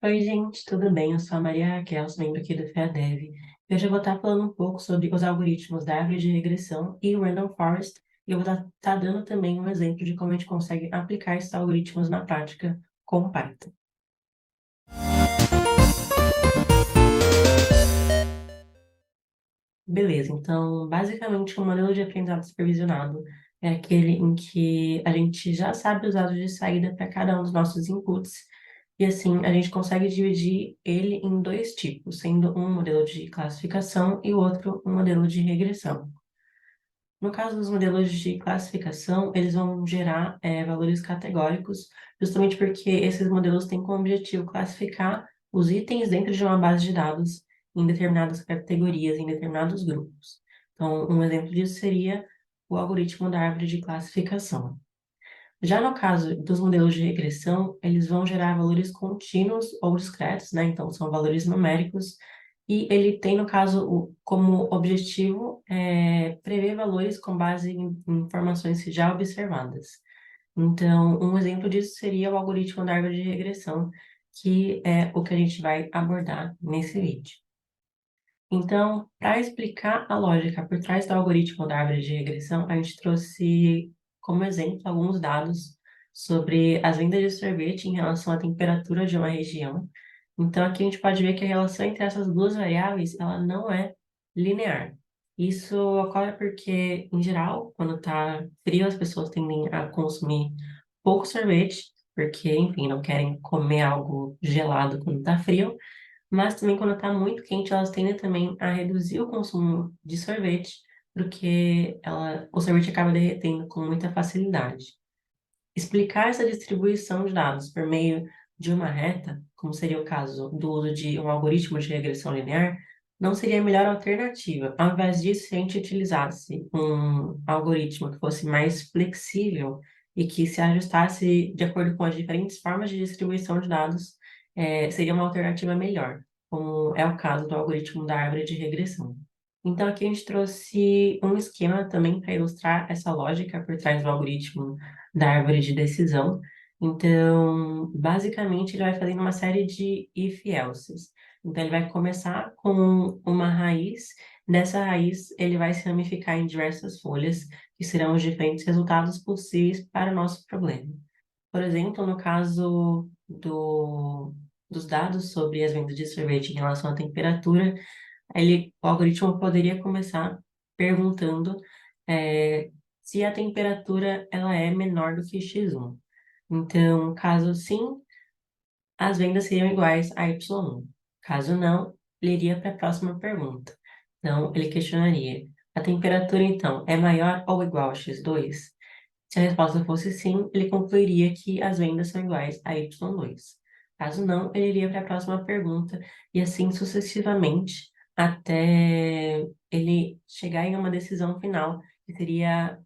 Oi, gente, tudo bem? Eu sou a Maria Raquel, sou membro aqui do FEADEV. Hoje eu vou estar falando um pouco sobre os algoritmos da árvore de regressão e o Random Forest, e eu vou estar dando também um exemplo de como a gente consegue aplicar esses algoritmos na prática com o Python. Beleza, então, basicamente, o modelo de aprendizado supervisionado é aquele em que a gente já sabe os dados de saída para cada um dos nossos inputs, e assim a gente consegue dividir ele em dois tipos, sendo um modelo de classificação e o outro um modelo de regressão. No caso dos modelos de classificação, eles vão gerar valores categóricos, justamente porque esses modelos têm como objetivo classificar os itens dentro de uma base de dados em determinadas categorias, em determinados grupos. Então, um exemplo disso seria o algoritmo da árvore de classificação. Já no caso dos modelos de regressão, eles vão gerar valores contínuos ou discretos, né? Então, são valores numéricos, e ele tem, no caso, como objetivo prever valores com base em informações já observadas. Então, um exemplo disso seria o algoritmo da árvore de regressão, que é o que a gente vai abordar nesse vídeo. Então, para explicar a lógica por trás do algoritmo da árvore de regressão, a gente trouxe como exemplo alguns dados sobre as vendas de sorvete em relação à temperatura de uma região. Então, aqui a gente pode ver que a relação entre essas duas variáveis, ela não é linear. Isso ocorre porque, em geral, quando está frio, as pessoas tendem a consumir pouco sorvete, porque, enfim, não querem comer algo gelado quando está frio. Mas também quando está muito quente, elas tendem também a reduzir o consumo de sorvete, porque o sorvete acaba derretendo com muita facilidade. Explicar essa distribuição de dados por meio de uma reta, como seria o caso do uso de um algoritmo de regressão linear, não seria a melhor alternativa. Ao invés disso, se a gente utilizasse um algoritmo que fosse mais flexível e que se ajustasse de acordo com as diferentes formas de distribuição de dados, seria uma alternativa melhor, como é o caso do algoritmo da árvore de regressão. Então, aqui a gente trouxe um esquema também para ilustrar essa lógica por trás do algoritmo da árvore de decisão. Então, basicamente, ele vai fazendo uma série de if-elses. Então, ele vai começar com uma raiz, dessa raiz ele vai se ramificar em diversas folhas, que serão os diferentes resultados possíveis para o nosso problema. Por exemplo, no caso dos dados sobre as vendas de sorvete em relação à temperatura, o algoritmo poderia começar perguntando se a temperatura ela é menor do que x1. Então, caso sim, as vendas seriam iguais a y1. Caso não, ele iria para a próxima pergunta. Então, ele questionaria: a temperatura, então, é maior ou igual a x2? Se a resposta fosse sim, ele concluiria que as vendas são iguais a y2. Caso não, ele iria para a próxima pergunta e assim sucessivamente até ele chegar em uma decisão final, que seria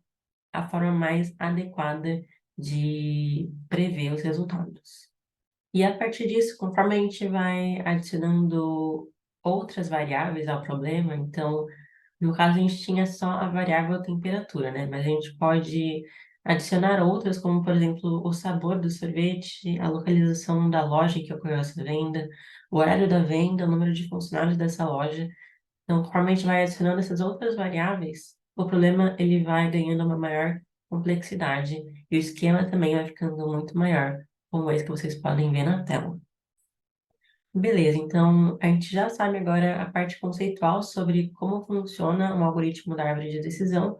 a forma mais adequada de prever os resultados. E a partir disso, conforme a gente vai adicionando outras variáveis ao problema, então, no caso, a gente tinha só a variável temperatura, né? Mas a gente pode adicionar outras, como, por exemplo, o sabor do sorvete, a localização da loja em que ocorreu essa venda, o horário da venda, o número de funcionários dessa loja. Então, conforme a gente vai adicionando essas outras variáveis, o problema ele vai ganhando uma maior complexidade e o esquema também vai ficando muito maior, como esse que vocês podem ver na tela. Beleza, então a gente já sabe agora a parte conceitual sobre como funciona um algoritmo da árvore de decisão,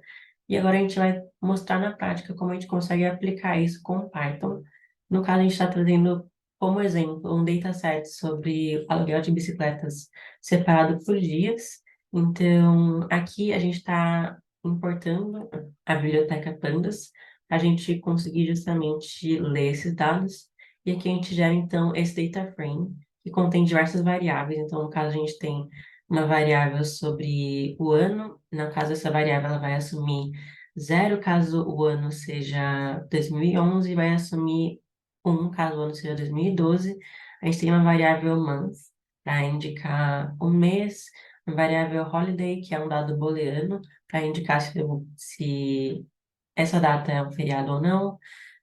e agora a gente vai mostrar na prática como a gente consegue aplicar isso com o Python. No caso, a gente está trazendo como exemplo um dataset sobre aluguel de bicicletas separado por dias. Então, aqui a gente está importando a biblioteca Pandas, para a gente conseguir justamente ler esses dados, e aqui a gente gera então esse data frame que contém diversas variáveis. Então, no caso, a gente tem uma variável sobre o ano. No caso, essa variável ela vai assumir zero caso o ano seja 2011, e vai assumir um caso o ano seja 2012. A gente tem uma variável month para indicar o mês, uma variável holiday, que é um dado booleano, para indicar se essa data é um feriado ou não.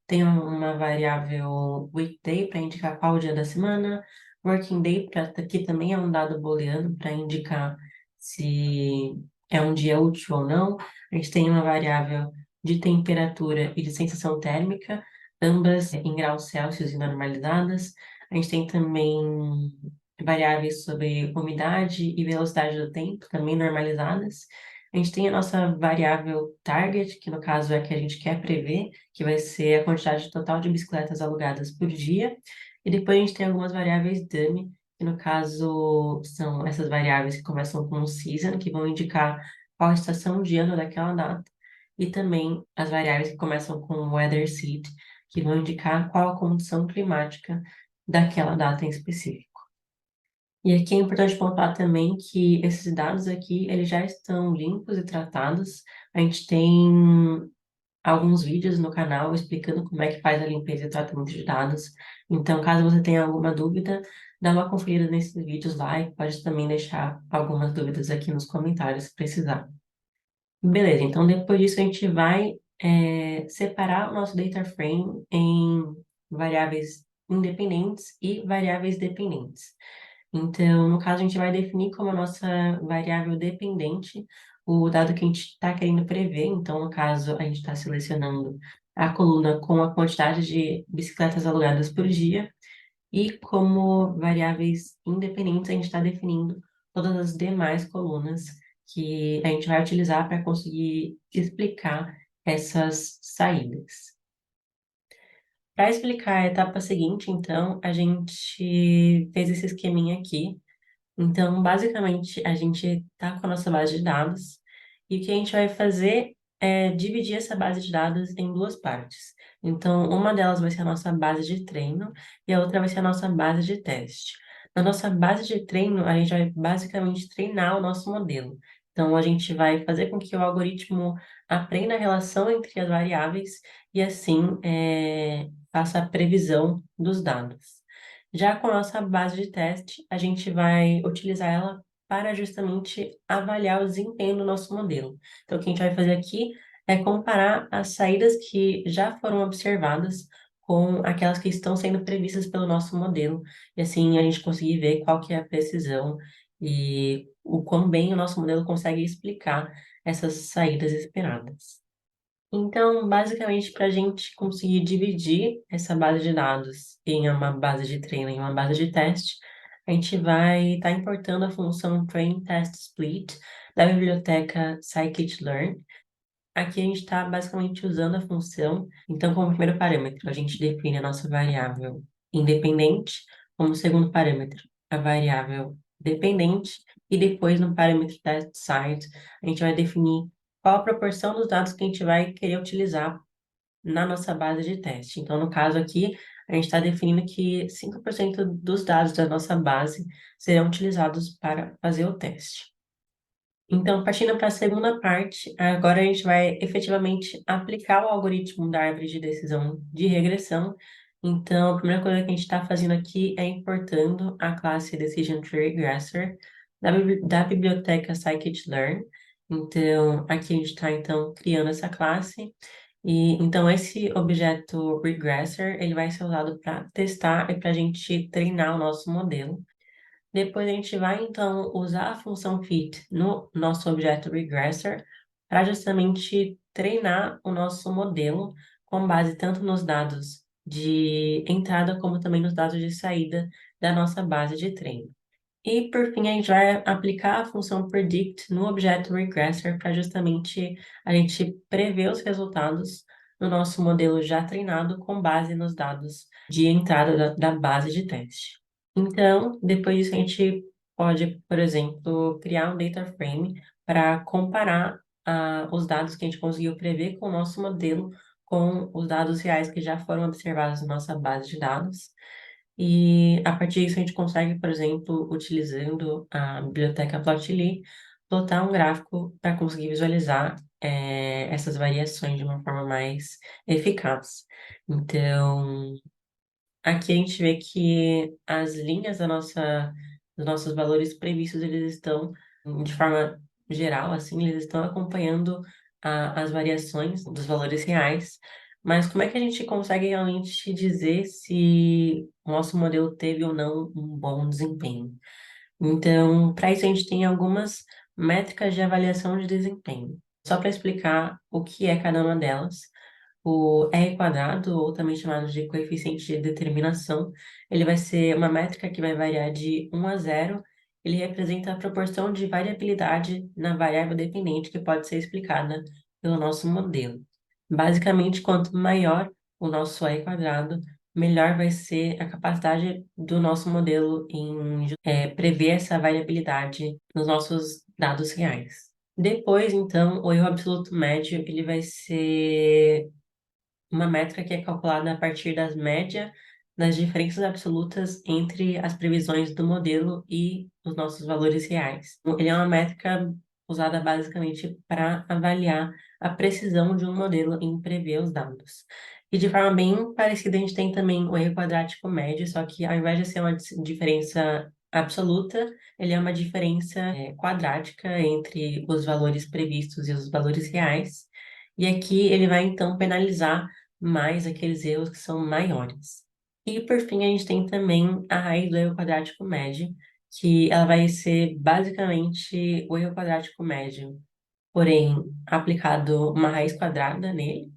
Tem uma variável weekday para indicar qual o dia da semana, Working Day, que também é um dado booleano para indicar se é um dia útil ou não. A gente tem uma variável de temperatura e de sensação térmica, ambas em graus Celsius e normalizadas. A gente tem também variáveis sobre umidade e velocidade do tempo, também normalizadas. A gente tem a nossa variável target, que no caso é a que a gente quer prever, que vai ser a quantidade total de bicicletas alugadas por dia. E depois a gente tem algumas variáveis dummy, que no caso são essas variáveis que começam com season, que vão indicar qual a estação de ano daquela data. E também as variáveis que começam com weather seed, que vão indicar qual a condição climática daquela data em específico. E aqui é importante pontuar também que esses dados aqui, eles já estão limpos e tratados. A gente tem alguns vídeos no canal explicando como é que faz a limpeza e tratamento de dados. Então, caso você tenha alguma dúvida, dá uma conferida nesses vídeos lá e pode também deixar algumas dúvidas aqui nos comentários se precisar. Beleza, então depois disso a gente vai separar o nosso data frame em variáveis independentes e variáveis dependentes. Então, no caso, a gente vai definir como a nossa variável dependente o dado que a gente está querendo prever. Então, no caso, a gente está selecionando a coluna com a quantidade de bicicletas alugadas por dia, e como variáveis independentes, a gente está definindo todas as demais colunas que a gente vai utilizar para conseguir explicar essas saídas. Para explicar a etapa seguinte, então, a gente fez esse esqueminha aqui. Então, basicamente, a gente está com a nossa base de dados e o que a gente vai fazer é dividir essa base de dados em duas partes. Então, uma delas vai ser a nossa base de treino e a outra vai ser a nossa base de teste. Na nossa base de treino, a gente vai basicamente treinar o nosso modelo. Então, a gente vai fazer com que o algoritmo aprenda a relação entre as variáveis e, assim, faça a previsão dos dados. Já com a nossa base de teste, a gente vai utilizar ela para justamente avaliar o desempenho do nosso modelo. Então, o que a gente vai fazer aqui é comparar as saídas que já foram observadas com aquelas que estão sendo previstas pelo nosso modelo, e assim a gente conseguir ver qual que é a precisão e o quão bem o nosso modelo consegue explicar essas saídas esperadas. Então, basicamente, para a gente conseguir dividir essa base de dados em uma base de treino e uma base de teste, a gente vai estar importando a função train test split da biblioteca scikit-learn. Aqui a gente está basicamente usando a função. Então, como primeiro parâmetro, a gente define a nossa variável independente, como segundo parâmetro, a variável dependente, e depois no parâmetro test site, a gente vai definir qual a proporção dos dados que a gente vai querer utilizar na nossa base de teste. Então, no caso aqui, a gente está definindo que 5% dos dados da nossa base serão utilizados para fazer o teste. Então, partindo para a segunda parte, agora a gente vai efetivamente aplicar o algoritmo da árvore de decisão de regressão. Então, a primeira coisa que a gente está fazendo aqui é importando a classe Decision Tree Regressor da biblioteca Scikit-learn. Então, aqui a gente está, então, criando essa classe. E, então, esse objeto regressor, ele vai ser usado para testar e para a gente treinar o nosso modelo. Depois a gente vai, então, usar a função fit no nosso objeto regressor para justamente treinar o nosso modelo com base tanto nos dados de entrada como também nos dados de saída da nossa base de treino. E, por fim, a gente vai aplicar a função predict no objeto regressor para justamente a gente prever os resultados no nosso modelo já treinado com base nos dados de entrada da base de teste. Então, depois disso, a gente pode, por exemplo, criar um data frame para comparar os dados que a gente conseguiu prever com o nosso modelo com os dados reais que já foram observados na nossa base de dados. E a partir disso, a gente consegue, por exemplo, utilizando a biblioteca Plotly, plotar um gráfico para conseguir visualizar essas variações de uma forma mais eficaz. Então, aqui a gente vê que as linhas dos nossos valores previstos, eles estão, de forma geral, assim, eles estão acompanhando as variações dos valores reais, Mas como é que a gente consegue realmente dizer se o nosso modelo teve ou não um bom desempenho? Então, para isso, a gente tem algumas métricas de avaliação de desempenho. Só para explicar o que é cada uma delas, o R quadrado, ou também chamado de coeficiente de determinação, ele vai ser uma métrica que vai variar de 1 a 0. Ele representa a proporção de variabilidade na variável dependente que pode ser explicada pelo nosso modelo. Basicamente, quanto maior o nosso R quadrado, melhor vai ser a capacidade do nosso modelo em prever essa variabilidade nos nossos dados reais. Depois, então, o erro absoluto médio, ele vai ser uma métrica que é calculada a partir das médias das diferenças absolutas entre as previsões do modelo e os nossos valores reais. Ele é uma métrica usada basicamente para avaliar a precisão de um modelo em prever os dados. E de forma bem parecida, a gente tem também o erro quadrático médio, só que ao invés de ser uma diferença absoluta, ele é uma diferença quadrática entre os valores previstos e os valores reais. E aqui ele vai então penalizar mais aqueles erros que são maiores. E por fim, a gente tem também a raiz do erro quadrático médio, que ela vai ser basicamente o erro quadrático médio, porém aplicado uma raiz quadrada nele.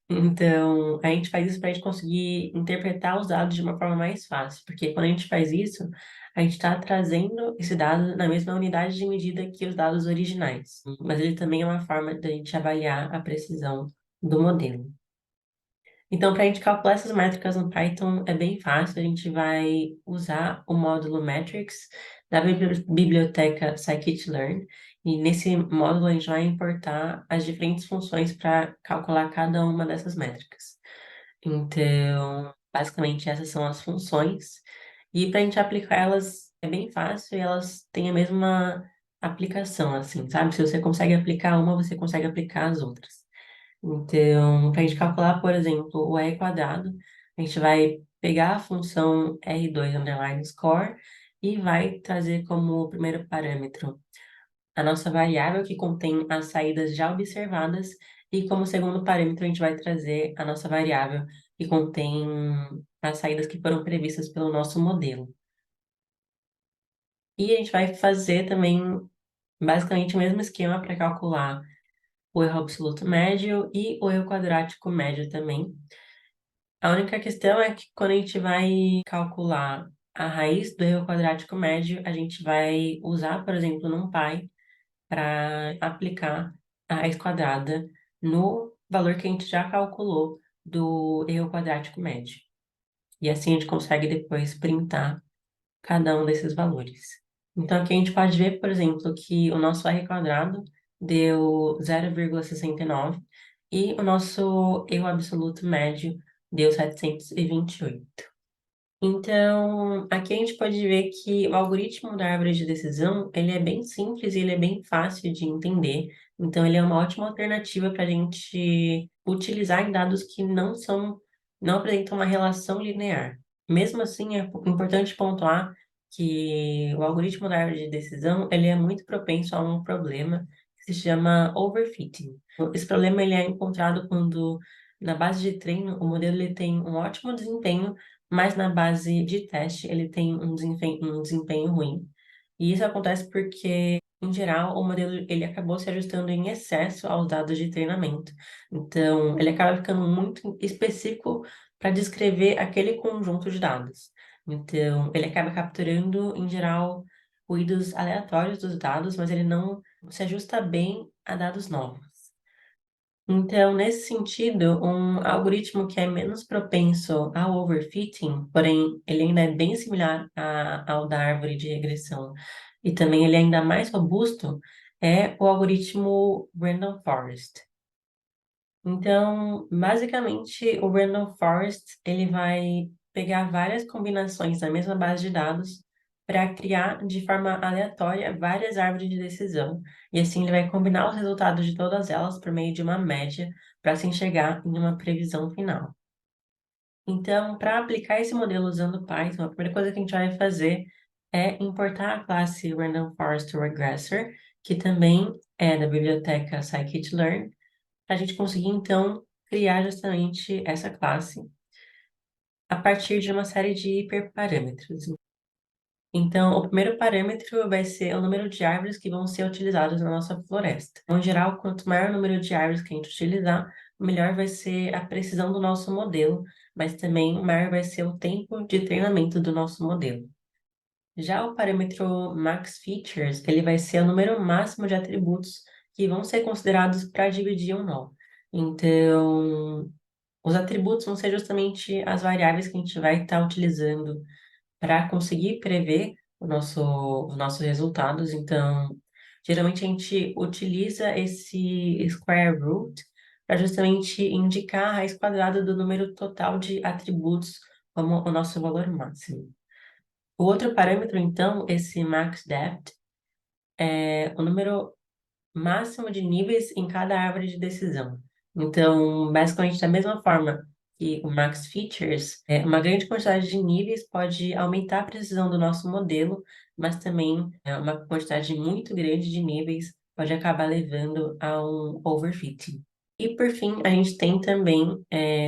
Então, a gente faz isso para a gente conseguir interpretar os dados de uma forma mais fácil, porque quando a gente faz isso, a gente está trazendo esse dado na mesma unidade de medida que os dados originais. Mas ele também é uma forma da gente avaliar a precisão do modelo. Então, para a gente calcular essas métricas no Python é bem fácil. A gente vai usar o módulo metrics da biblioteca scikit-learn. E nesse módulo a gente vai importar as diferentes funções para calcular cada uma dessas métricas. Então, basicamente essas são as funções. E para a gente aplicar elas é bem fácil e elas têm a mesma aplicação, assim, sabe? Se você consegue aplicar uma, você consegue aplicar as outras. Então, para a gente calcular, por exemplo, o R quadrado, a gente vai pegar a função R2 underline score e vai trazer como primeiro parâmetro a nossa variável que contém as saídas já observadas e como segundo parâmetro a gente vai trazer a nossa variável que contém as saídas que foram previstas pelo nosso modelo. E a gente vai fazer também basicamente o mesmo esquema para calcular o erro absoluto médio e o erro quadrático médio também. A única questão é que quando a gente vai calcular a raiz do erro quadrático médio, a gente vai usar, por exemplo, NumPy para aplicar a raiz quadrada no valor que a gente já calculou do erro quadrático médio. E assim a gente consegue depois printar cada um desses valores. Então aqui a gente pode ver, por exemplo, que o nosso R quadrado deu 0,69 e o nosso erro absoluto médio deu 728. Então, aqui a gente pode ver que o algoritmo da árvore de decisão, ele é bem simples e ele é bem fácil de entender. Então, ele é uma ótima alternativa para a gente utilizar em dados que não apresentam uma relação linear. Mesmo assim, é importante pontuar que o algoritmo da árvore de decisão, ele é muito propenso a um problema que se chama overfitting. Esse problema ele é encontrado quando, na base de treino, o modelo ele tem um ótimo desempenho, mas na base de teste ele tem um desempenho ruim. E isso acontece porque, em geral, o modelo ele acabou se ajustando em excesso aos dados de treinamento. Então, ele acaba ficando muito específico para descrever aquele conjunto de dados. Então, ele acaba capturando, em geral, ruídos aleatórios dos dados, mas ele não se ajusta bem a dados novos. Então, nesse sentido, um algoritmo que é menos propenso ao overfitting, porém ele ainda é bem similar ao da árvore de regressão, e também ele é ainda mais robusto, é o algoritmo Random Forest. Então, basicamente, o Random Forest ele vai pegar várias combinações da mesma base de dados para criar de forma aleatória várias árvores de decisão. E assim ele vai combinar os resultados de todas elas por meio de uma média para se enxergar em uma previsão final. Então, para aplicar esse modelo usando Python, a primeira coisa que a gente vai fazer é importar a classe Random Forest Regressor, que também é da biblioteca scikit-learn, para a gente conseguir, então, criar justamente essa classe a partir de uma série de hiperparâmetros. Então, o primeiro parâmetro vai ser o número de árvores que vão ser utilizadas na nossa floresta. Então, em geral, quanto maior o número de árvores que a gente utilizar, melhor vai ser a precisão do nosso modelo, mas também maior vai ser o tempo de treinamento do nosso modelo. Já o parâmetro Max Features, ele vai ser o número máximo de atributos que vão ser considerados para dividir um nó. Então, os atributos vão ser justamente as variáveis que a gente vai estar utilizando para conseguir prever os nossos resultados. Então, geralmente a gente utiliza esse square root para justamente indicar a raiz quadrada do número total de atributos como o nosso valor máximo. O outro parâmetro, então, esse max depth, é o número máximo de níveis em cada árvore de decisão. Então, basicamente, da mesma forma que o Max Features, uma grande quantidade de níveis pode aumentar a precisão do nosso modelo, mas também uma quantidade muito grande de níveis pode acabar levando a um overfitting. E, por fim, a gente tem também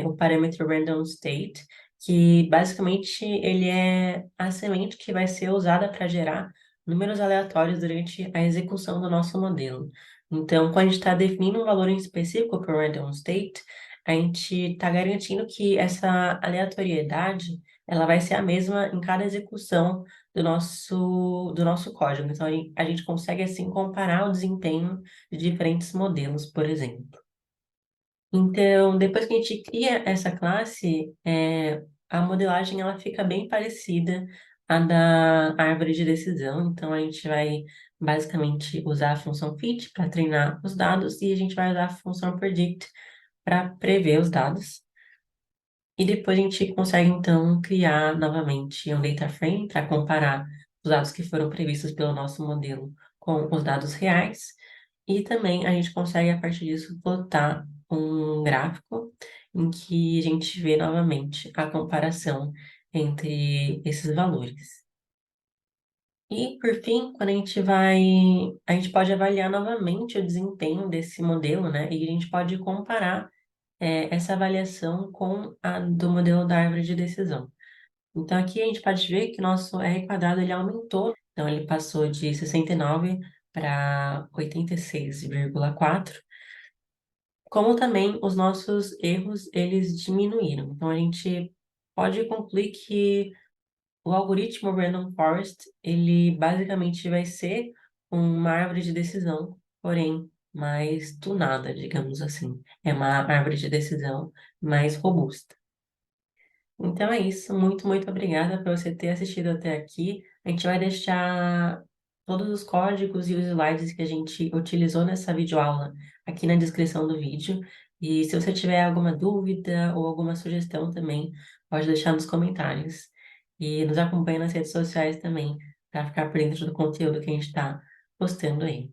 o parâmetro Random State, que basicamente ele é a semente que vai ser usada para gerar números aleatórios durante a execução do nosso modelo. Então, quando a gente está definindo um valor em específico para o random state, a gente está garantindo que essa aleatoriedade ela vai ser a mesma em cada execução do nosso código. Então, a gente consegue, assim, comparar o desempenho de diferentes modelos, por exemplo. Então, depois que a gente cria essa classe, a modelagem ela fica bem parecida à da árvore de decisão. Então, a gente vai basicamente usar a função fit para treinar os dados e a gente vai usar a função predict para prever os dados. E depois a gente consegue, então, criar novamente um data frame para comparar os dados que foram previstos pelo nosso modelo com os dados reais. E também a gente consegue, a partir disso, plotar um gráfico em que a gente vê novamente a comparação entre esses valores. E, por fim, quando a gente pode avaliar novamente o desempenho desse modelo, né? E a gente pode comparar essa avaliação com a do modelo da árvore de decisão. Então, aqui a gente pode ver que nosso R quadrado ele aumentou. Então, ele passou de 69 para 86,4, como também os nossos erros eles diminuíram. Então, a gente pode concluir que o algoritmo Random Forest, ele basicamente vai ser uma árvore de decisão, porém mais tunada, digamos assim. É uma árvore de decisão mais robusta. Então é isso. Muito, muito obrigada por você ter assistido até aqui. A gente vai deixar todos os códigos e os slides que a gente utilizou nessa videoaula aqui na descrição do vídeo. E se você tiver alguma dúvida ou alguma sugestão também, pode deixar nos comentários. E nos acompanhe nas redes sociais também, para ficar por dentro do conteúdo que a gente está postando aí.